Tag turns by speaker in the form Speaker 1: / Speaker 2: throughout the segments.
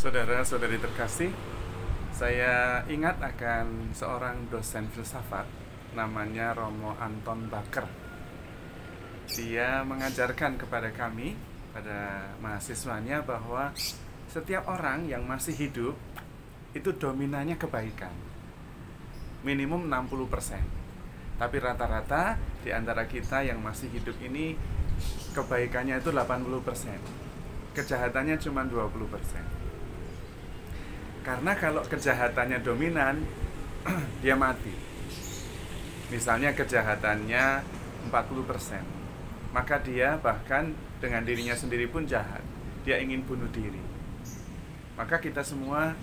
Speaker 1: Saudara-saudari terkasih, saya ingat akan seorang dosen filsafat namanya Romo Anton Bakker. Dia mengajarkan kepada kami, pada mahasiswanya, bahwa setiap orang yang masih hidup itu dominannya kebaikan, minimum 60%. Tapi rata-rata di antara kita yang masih hidup ini kebaikannya itu 80%, kejahatannya cuma 20%. Karena kalau kejahatannya dominan, dia mati. Misalnya kejahatannya 40%, maka dia bahkan dengan dirinya sendiri pun jahat. Dia ingin bunuh diri. Maka kita semua,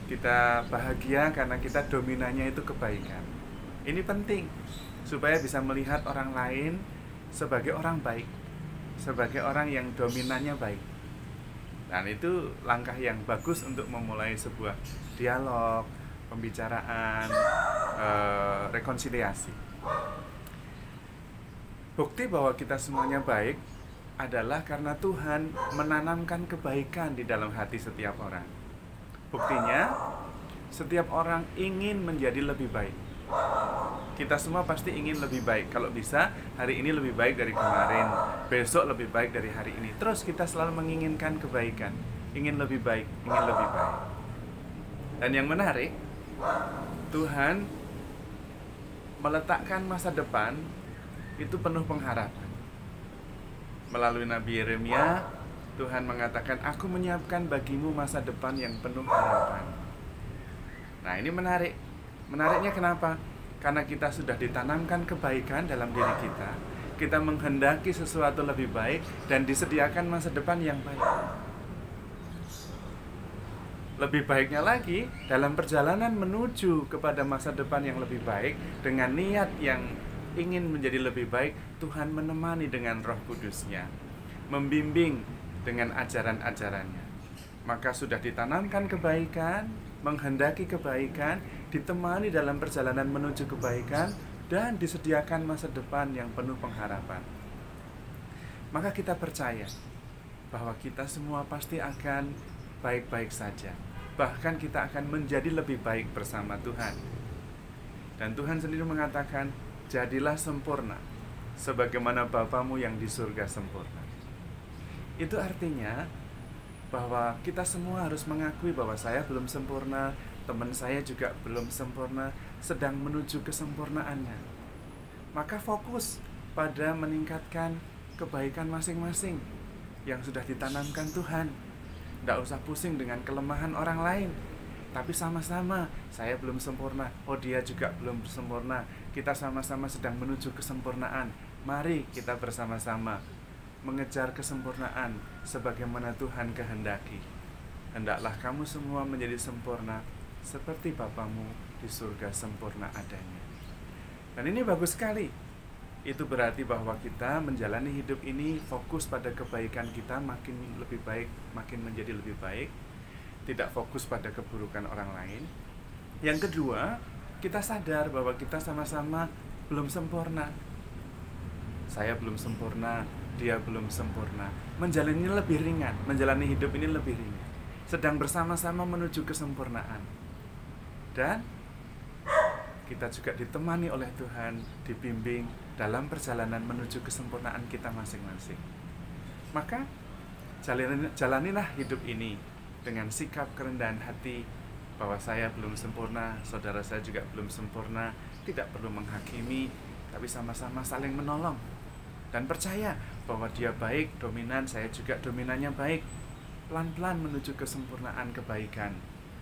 Speaker 1: kita bahagia karena kita dominannya itu kebaikan. Ini penting supaya bisa melihat orang lain sebagai orang baik, sebagai orang yang dominannya baik. Dan itu langkah yang bagus untuk memulai sebuah dialog, pembicaraan, rekonsiliasi. Bukti bahwa kita semuanya baik adalah karena Tuhan menanamkan kebaikan di dalam hati setiap orang. Buktinya, setiap orang ingin menjadi lebih baik. Kita semua pasti ingin lebih baik. Kalau bisa, hari ini lebih baik dari kemarin, besok lebih baik dari hari ini. Terus kita selalu menginginkan kebaikan, ingin lebih baik, ingin lebih baik. Dan yang menarik, Tuhan meletakkan masa depan itu penuh pengharapan. Melalui Nabi Yeremia, Tuhan mengatakan, "Aku menyiapkan bagimu masa depan yang penuh harapan." Nah, ini menarik. Menariknya kenapa? Karena kita sudah ditanamkan kebaikan dalam diri kita. Kita menghendaki sesuatu lebih baik dan disediakan masa depan yang baik. Lebih baiknya lagi, dalam perjalanan menuju kepada masa depan yang lebih baik, dengan niat yang ingin menjadi lebih baik, Tuhan menemani dengan Roh Kudus-Nya, membimbing dengan ajaran-ajarannya. Maka sudah ditanamkan kebaikan, menghendaki kebaikan, ditemani dalam perjalanan menuju kebaikan, dan disediakan masa depan yang penuh pengharapan. Maka kita percaya bahwa kita semua pasti akan baik-baik saja. Bahkan kita akan menjadi lebih baik bersama Tuhan. Dan Tuhan sendiri mengatakan, "Jadilah sempurna, sebagaimana Bapamu yang di surga sempurna." Itu artinya bahwa kita semua harus mengakui bahwa saya belum sempurna, teman saya juga belum sempurna, sedang menuju kesempurnaannya. Maka fokus pada meningkatkan kebaikan masing-masing yang sudah ditanamkan Tuhan. Tidak usah pusing dengan kelemahan orang lain, tapi sama-sama, saya belum sempurna, oh dia juga belum sempurna, kita sama-sama sedang menuju kesempurnaan. Mari kita bersama-sama mengejar kesempurnaan sebagaimana Tuhan kehendaki. Hendaklah kamu semua menjadi sempurna seperti Bapamu di surga sempurna adanya. Dan ini bagus sekali. Itu berarti bahwa kita menjalani hidup ini fokus pada kebaikan kita, makin lebih baik, makin menjadi lebih baik. Tidak fokus pada keburukan orang lain. Yang kedua, kita sadar bahwa kita sama-sama belum sempurna. Saya belum sempurna, dia belum sempurna. Menjalani lebih ringan, menjalani hidup ini lebih ringan. Sedang bersama-sama menuju kesempurnaan. Dan kita juga ditemani oleh Tuhan, dibimbing dalam perjalanan menuju kesempurnaan kita masing-masing. Maka jalanilah hidup ini dengan sikap kerendahan hati bahwa saya belum sempurna, saudara saya juga belum sempurna, tidak perlu menghakimi, tapi sama-sama saling menolong. Dan percaya bahwa dia baik, dominan, saya juga dominannya baik. Pelan-pelan menuju kesempurnaan kebaikan.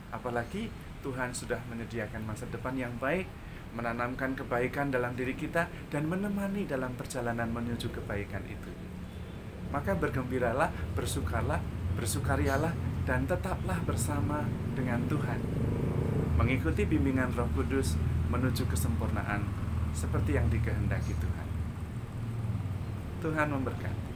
Speaker 1: Apalagi Tuhan sudah menyediakan masa depan yang baik, menanamkan kebaikan dalam diri kita, dan menemani dalam perjalanan menuju kebaikan itu. Maka bergembiralah, bersukarlah, bersukarialah, dan tetaplah bersama dengan Tuhan. Mengikuti bimbingan Roh Kudus menuju kesempurnaan seperti yang dikehendaki Tuhan. Tuhan memberkati.